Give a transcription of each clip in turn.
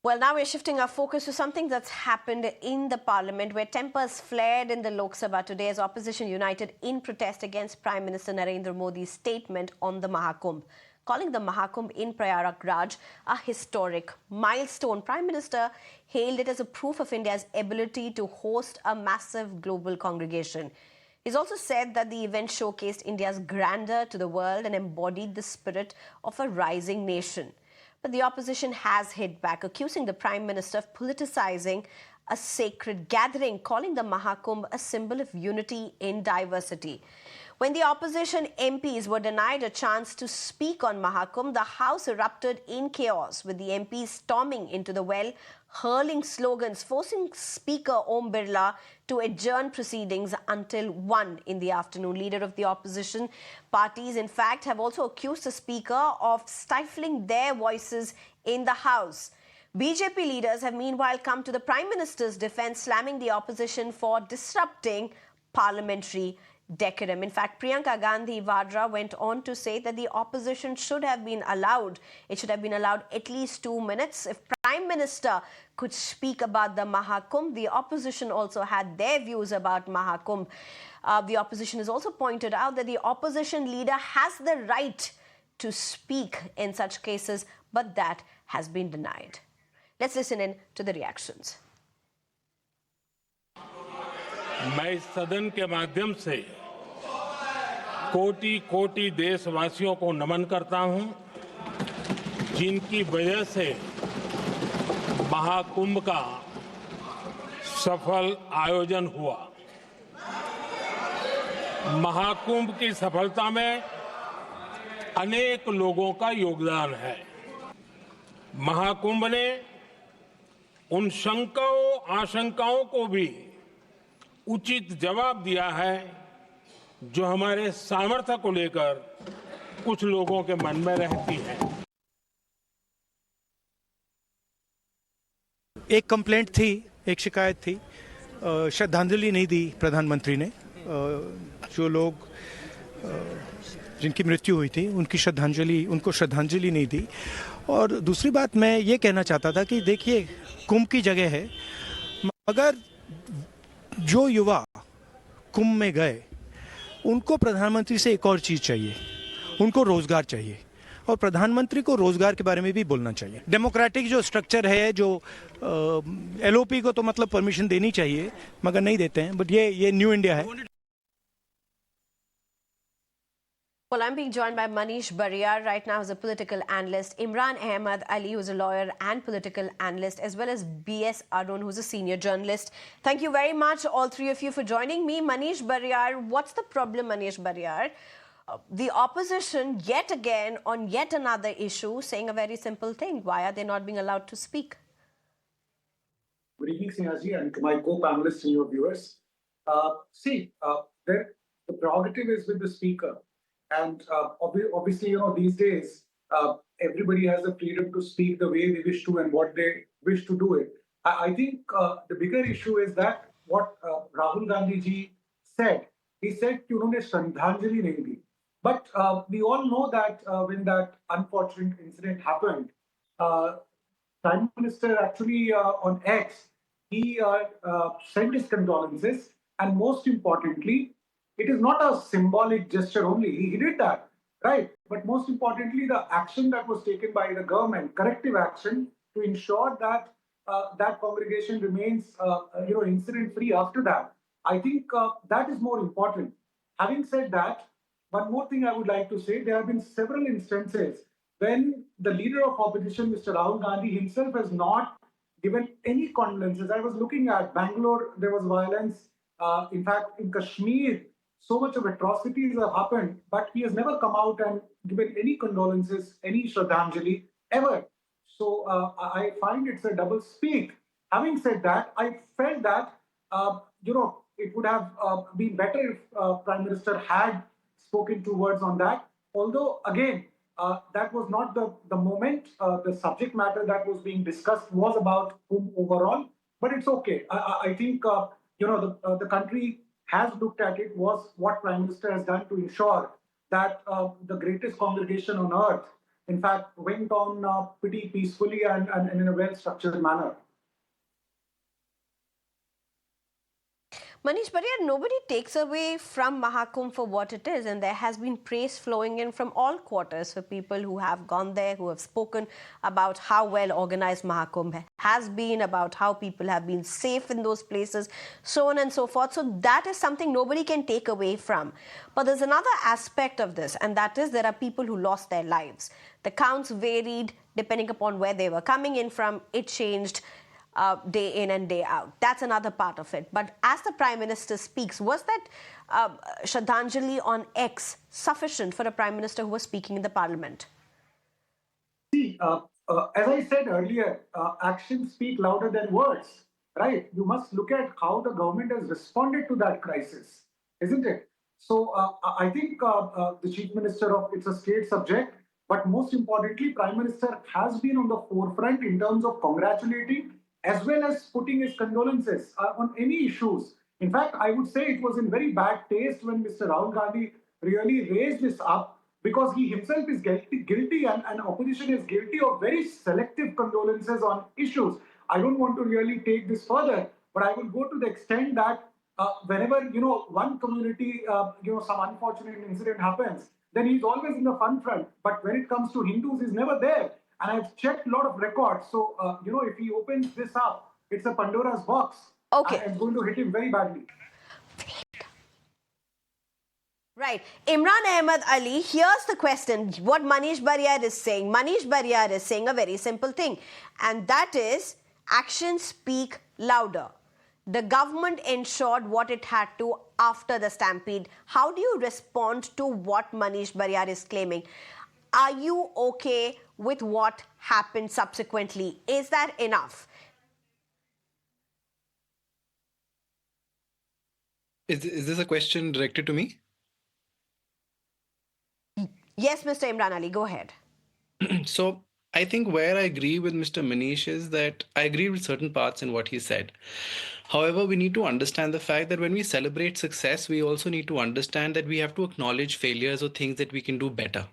Well, now we're shifting our focus to something that's happened in the parliament, where tempers flared in the Lok Sabha today as opposition united in protest against Prime Minister Narendra Modi's statement on the Mahakumbh. Calling the Mahakumbh in Prayagraj a historic milestone, Prime Minister hailed it as a proof of India's ability to host a massive global congregation. He's also said that the event showcased India's grandeur to the world and embodied the spirit of a rising nation. But the opposition has hit back, accusing the Prime Minister of politicizing a sacred gathering, calling the Mahakumbh a symbol of unity in diversity. When the opposition MPs were denied a chance to speak on Mahakumbh, the House erupted in chaos, with the MPs storming into the well, hurling slogans, forcing Speaker Om Birla to adjourn proceedings until 1 in the afternoon. Leader of the opposition parties, in fact, have also accused the Speaker of stifling their voices in the House. BJP leaders have meanwhile come to the Prime Minister's defense, slamming the opposition for disrupting parliamentary decorum. In fact, Priyanka Gandhi Vadra went on to say that the opposition should have been allowed. It should have been allowed at least 2 minutes. If Prime Minister could speak about the Mahakumbh, the opposition also had their views about Mahakumbh. The opposition has also pointed out that the opposition leader has the right to speak in such cases, but that has been denied. Let's listen in to the reactions. मैं इस सदन के माध्यम से कोटि कोटि देशवासियों को नमन करता हूं, जिनकी वजह से महाकुंभ का सफल आयोजन हुआ। महाकुंभ की सफलता में अनेक लोगों का योगदान है। महाकुंभ ने उन शंकाओं आशंकाओं को भी उचित जवाब दिया है जो हमारे सामर्थ्य को लेकर कुछ लोगों के मन में रहती है। एक कंप्लेंट थी, एक शिकायत थी, श्रद्धांजलि नहीं दी प्रधानमंत्री ने। जो लोग जिनकी मृत्यु हुई थी उनको श्रद्धांजलि नहीं दी। और दूसरी बात मैं ये कहना चाहता था कि देखिए, कुंभ की जगह है, मगर जो युवा कुंभ में गए उनको प्रधानमंत्री से एक और चीज चाहिए, उनको रोजगार चाहिए, और प्रधानमंत्री को रोजगार के बारे में भी बोलना चाहिए। डेमोक्रेटिक जो स्ट्रक्चर है, जो एलओपी को तो मतलब परमिशन देनी चाहिए, मगर नहीं देते हैं। बट ये न्यू इंडिया है। Well, I'm being joined by Manish Barriarr right now, who's a political analyst, Imran Ahmad Ali, who's a lawyer and political analyst, as well as B.S. Arun, who's a senior journalist. Thank you very much, all three of you, for joining me. Manish Barriarr, what's the problem, Manish Barriarr? The opposition, yet again, on yet another issue, saying a very simple thing. Why are they not being allowed to speak? Good evening, Sneha ji, and to my co-panelists and your viewers. The prerogative is with the speaker. And obviously, these days, everybody has the freedom to speak the way they wish to and what they wish to do it. I think the bigger issue is that what Rahul Gandhi ji said. He said कि उन्होंने श्रद्धांजलि नहीं दी. But we all know that when that unfortunate incident happened, Prime Minister actually on X, he sent his condolences, and most importantly, it is not a symbolic gesture only. He did that, right? But most importantly, the action that was taken by the government, corrective action to ensure that that congregation remains, incident-free after that. I think that is more important. Having said that, one more thing I would like to say: there have been several instances when the leader of opposition, Mr. Rahul Gandhi himself, has not given any condolences. I was looking at Bangalore; there was violence. In fact, in Kashmir, so much of atrocities have happened, but he has never come out and given any condolences, any Shraddhanjali, ever. So I find it's a double speak. Having said that, I felt that, it would have been better if Prime Minister had spoken 2 words on that. Although, again, that was not the moment. The subject matter that was being discussed was about Kumbh overall, but it's okay. I think, the country has looked at it, was what Prime Minister has done to ensure that the greatest congregation on earth, in fact, went on pretty peacefully and in a well-structured manner. Manish Barriarr, nobody takes away from Mahakumbh for what it is, and there has been praise flowing in from all quarters for people who have gone there, who have spoken about how well organized Mahakumbh has been, about how people have been safe in those places, so on and so forth. So that is something nobody can take away from. But there's another aspect of this, and that is there are people who lost their lives. The counts varied depending upon where they were coming in from. It changed day in and day out. That's another part of it. But as the Prime Minister speaks, was that Shraddhanjali on X sufficient for a Prime Minister who was speaking in the Parliament? See, as I said earlier, actions speak louder than words, right? You must look at how the government has responded to that crisis, isn't it? So I think the Chief Minister it's a state subject, but most importantly, Prime Minister has been on the forefront in terms of congratulating as well as putting his condolences on any issues. In fact, I would say it was in very bad taste when Mr. Rahul Gandhi really raised this up, because he himself is guilty and opposition is guilty of very selective condolences on issues. I don't want to really take this further, but I will go to the extent that whenever one community some unfortunate incident happens, then he's always in the fun front. But when it comes to Hindus, he's never there. And I've checked a lot of records. So, if he opens this up, it's a Pandora's box. Okay. And it's going to hit him very badly. Right. Imran Ahmad Ali, here's the question. What Manish Barriarr is saying. Manish Barriarr is saying a very simple thing. And that is, actions speak louder. The government ensured what it had to after the stampede. How do you respond to what Manish Barriarr is claiming? Are you okay with what happened subsequently? Is that enough? Is this a question directed to me? Yes, Mr. Imran Ali, go ahead. So I think where I agree with Mr. Manish is that I agree with certain parts in what he said. However, we need to understand the fact that when we celebrate success, we also need to understand that we have to acknowledge failures or things that we can do better.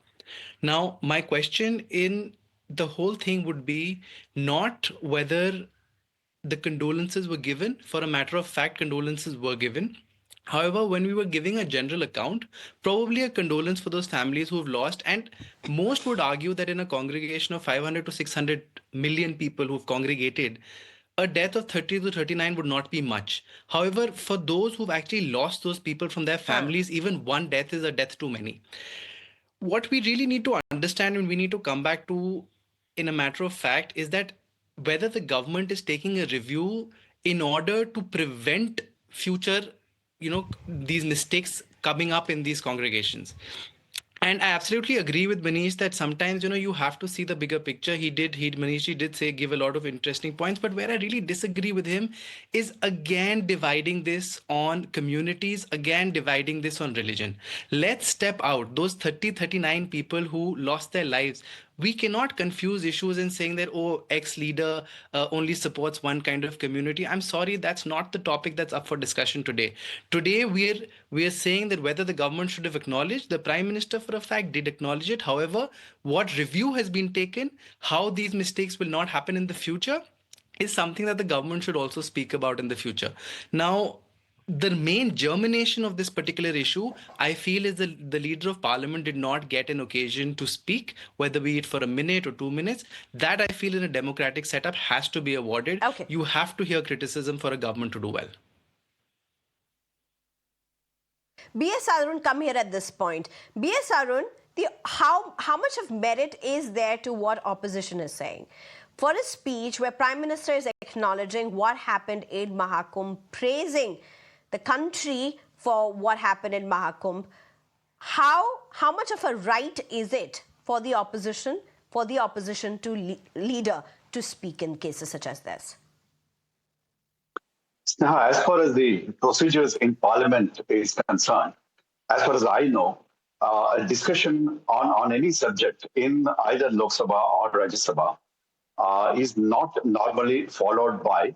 Now, my question in the whole thing would be not whether the condolences were given. For a matter of fact, condolences were given. However, when we were giving a general account, probably a condolence for those families who've lost, and most would argue that in a congregation of 500 to 600 million people who've congregated, a death of 30 to 39 would not be much. However, for those who've actually lost those people from their families, even one death is a death too many. What we really need to understand and we need to come back to in a matter of fact is that whether the government is taking a review in order to prevent future, these mistakes coming up in these congregations. And I absolutely agree with Manish that sometimes, you have to see the bigger picture. Manish did say, give a lot of interesting points, but where I really disagree with him is again dividing this on communities, again dividing this on religion. Let's step out. Those 39 people who lost their lives, we cannot confuse issues in saying that, ex-leader only supports one kind of community. I'm sorry, that's not the topic that's up for discussion today. Today, we're saying that whether the government should have acknowledged, the Prime Minister for a fact did acknowledge it. However, what review has been taken, how these mistakes will not happen in the future, is something that the government should also speak about in the future. Now, the main germination of this particular issue, I feel, is the Leader of Parliament did not get an occasion to speak, whether be it for a minute or 2 minutes. That, I feel, in a democratic setup has to be awarded. Okay. You have to hear criticism for a government to do well. B.S. Arun, come here at this point. B.S. Arun, how much of merit is there to what opposition is saying? For a speech where Prime Minister is acknowledging what happened in Mahakumbh, praising the country for what happened in Mahakumbh, how much of a right is it for the opposition to leader to speak in cases such as this? Now, as far as the procedures in Parliament is concerned, as far as I know, a discussion on any subject in either Lok Sabha or Rajya Sabha is not normally followed by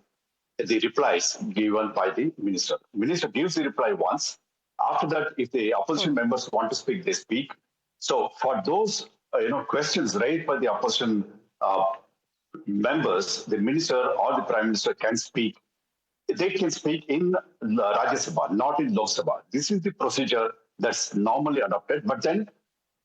the replies given by the minister. The minister gives the reply once. After that, if the opposition members want to speak, they speak. So for those questions raised by the opposition members, the minister or the prime minister can speak. They can speak in Rajya Sabha, not in Lok Sabha. This is the procedure that's normally adopted. But then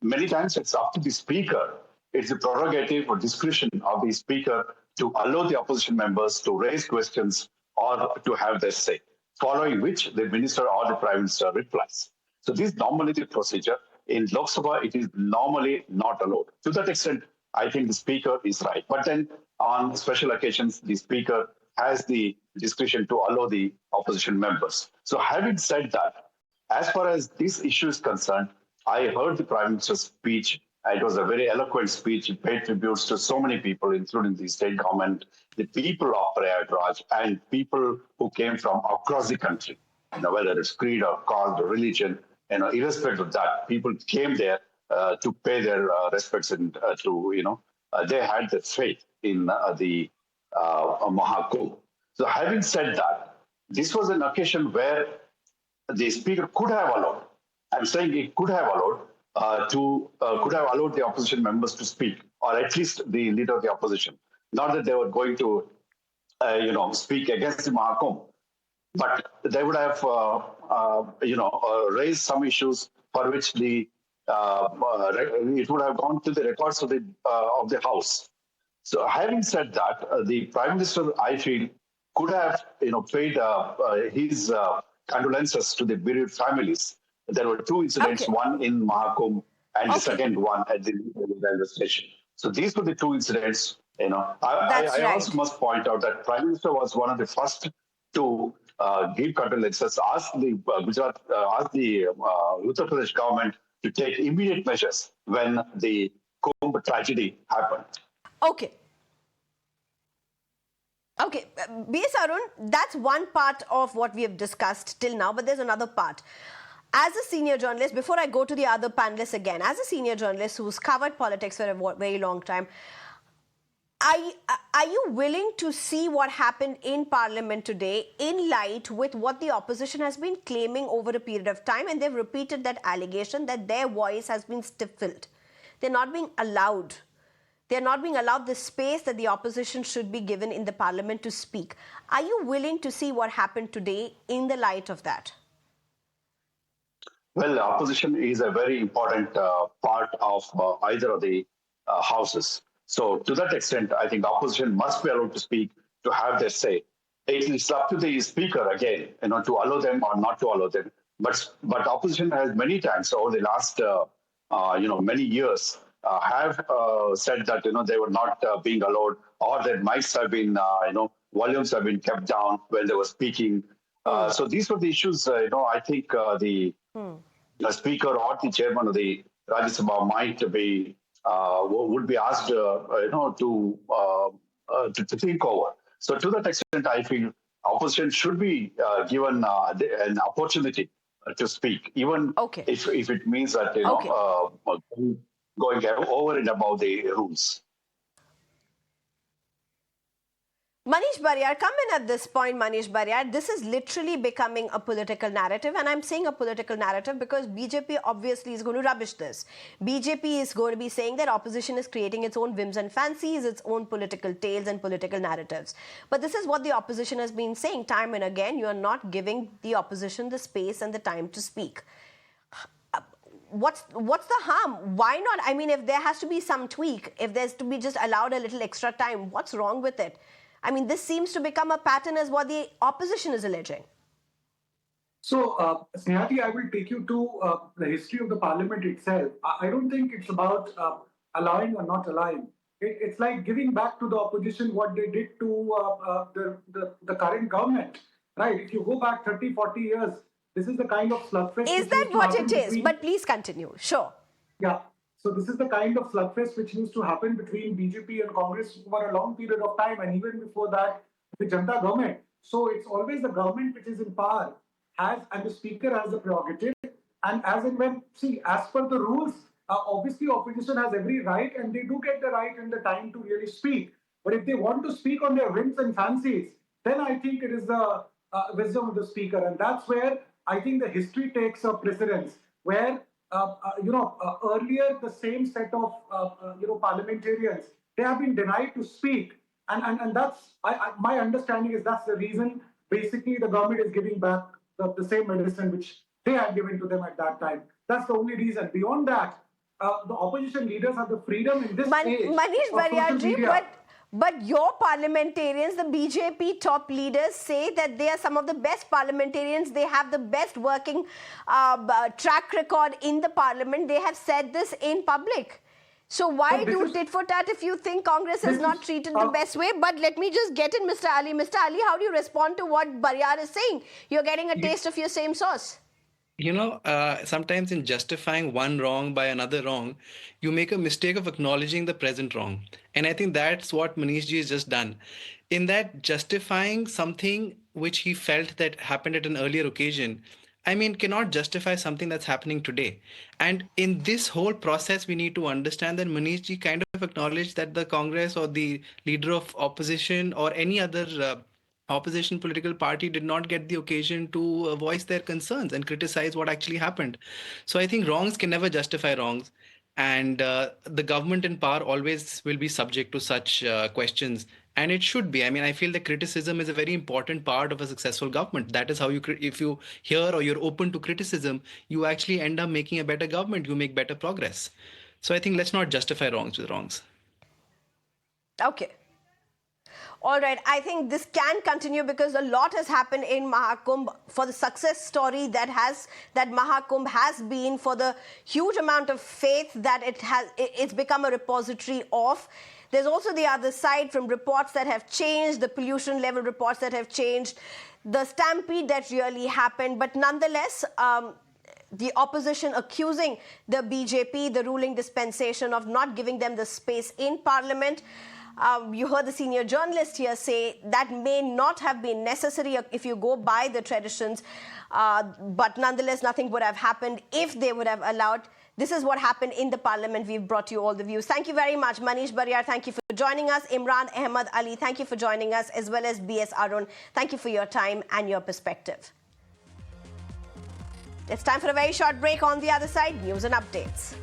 many times it's up to the speaker. It's the prerogative or discretion of the speaker to allow the opposition members to raise questions or to have their say, following which the minister or the prime minister replies. So this is normally the procedure. In Lok Sabha, it is normally not allowed. To that extent, I think the speaker is right. But then on special occasions, the speaker has the discretion to allow the opposition members. So having said that, as far as this issue is concerned, I heard the Prime Minister's speech. It was a very eloquent speech. It paid tributes to so many people, including the state government, the people of Prayagraj, and people who came from across the country. Whether it's creed or caste or religion, irrespective of that, people came there to pay their respects and they had the faith in the Mahakumbh. So having said that, this was an occasion where the speaker could have allowed, I'm saying he could have allowed, could have allowed the opposition members to speak, or at least the leader of the opposition. Not that they were going to, speak against the Mahakumbh, but they would have, raised some issues for which it would have gone to the records of the House. So, having said that, the Prime Minister, I feel, could have, paid his condolences to the bereaved families. There were two incidents, one in Mahakumbh and the second one at the railway station. So these were the two incidents. I also must point out that Prime Minister was one of the first to give condolences, ask the Uttar Pradesh government to take immediate measures when the Kumbh tragedy happened. Okay. Okay, B.S. Arun, that's one part of what we have discussed till now, but there's another part. As a senior journalist, before I go to the other panelists again, as a senior journalist who's covered politics for a very long time, are you willing to see what happened in Parliament today in light with what the opposition has been claiming over a period of time, and they've repeated that allegation that their voice has been stifled? They're not being allowed. They're not being allowed the space that the opposition should be given in the Parliament to speak. Are you willing to see what happened today in the light of that? Well, opposition is a very important part of either of the houses. So to that extent, I think opposition must be allowed to speak, to have their say. It's up to the speaker again, to allow them or not to allow them. But opposition has many times over the last, many years, have said that they were not being allowed, or their mics have been, volumes have been kept down when they were speaking. So these were the issues. I think the speaker or the chairman of the Rajya Sabha might be would be asked, to think over. So to that extent, I feel opposition should be given an opportunity to speak, even if it means that going over and above the rules. Manish Barriarr, come in at this point, Manish Barriarr. This is literally becoming a political narrative, and I'm saying a political narrative because BJP obviously is going to rubbish this. BJP is going to be saying that opposition is creating its own whims and fancies, its own political tales and political narratives. But this is what the opposition has been saying time and again. You are not giving the opposition the space and the time to speak. What's the harm? Why not? I mean, if there has to be some tweak, if there's to be just allowed a little extra time, what's wrong with it? I mean, this seems to become a pattern as what the opposition is alleging. So, Sneha, I will take you to the history of the parliament itself. I don't think it's about allowing or not allowing. It's like giving back to the opposition what they did to the current government, right? If you go back 30, 40 years, this is the kind of slugfest. Is that what it is? But please continue. Sure. Yeah. So this is the kind of slugfest which used to happen between BJP and Congress over a long period of time, and even before that, the Janata government. So it's always the government which is in power, and the speaker has the prerogative. And as and when, as per the rules, obviously opposition has every right, and they do get the right and the time to really speak. But if they want to speak on their whims and fancies, then I think it is the wisdom of the speaker, and that's where I think the history takes a precedence, where earlier the same set of parliamentarians, they have been denied to speak, and that's my understanding is that's the reason. Basically, the government is giving back the same medicine which they had given to them at that time. That's the only reason. Beyond that, the opposition leaders have the freedom in this age Manish of social Barriarr, media. but your parliamentarians, the BJP top leaders, say that they are some of the best parliamentarians. They have the best working track record in the parliament. They have said this in public. So why do tit for tat if you think Congress is not treated the best way? But let me just get in, Mr. Ali. Mr. Ali, how do you respond to what Barriarr is saying? You're getting a taste of your same sauce. Sometimes in justifying one wrong by another wrong, you make a mistake of acknowledging the present wrong. And I think that's what Manish ji has just done. In that justifying something which he felt that happened at an earlier occasion, cannot justify something that's happening today. And in this whole process, we need to understand that Manish ji kind of acknowledged that the Congress or the leader of opposition or any other opposition political party did not get the occasion to voice their concerns and criticize what actually happened. So I think wrongs can never justify wrongs. And the government in power always will be subject to such questions. And it should be. I feel that criticism is a very important part of a successful government. That is how if you hear or you're open to criticism, you actually end up making a better government. You make better progress. So I think let's not justify wrongs with wrongs. Okay. All right, I think this can continue because a lot has happened in Mahakumbh for the success story that Mahakumbh has been, for the huge amount of faith that it's become a repository of. There's also the other side from reports that have changed, the pollution level reports that have changed, the stampede that really happened. But nonetheless, the opposition accusing the BJP, the ruling dispensation, of not giving them the space in Parliament. You heard the senior journalist here say that may not have been necessary if you go by the traditions, but nonetheless, nothing would have happened if they would have allowed. This is what happened in the Parliament. We've brought you all the views. Thank you very much. Manish Barriarr, thank you for joining us. Imran Ahmad Ali, thank you for joining us, as well as B.S. Arun. Thank you for your time and your perspective. It's time for a very short break. On the other side, news and updates.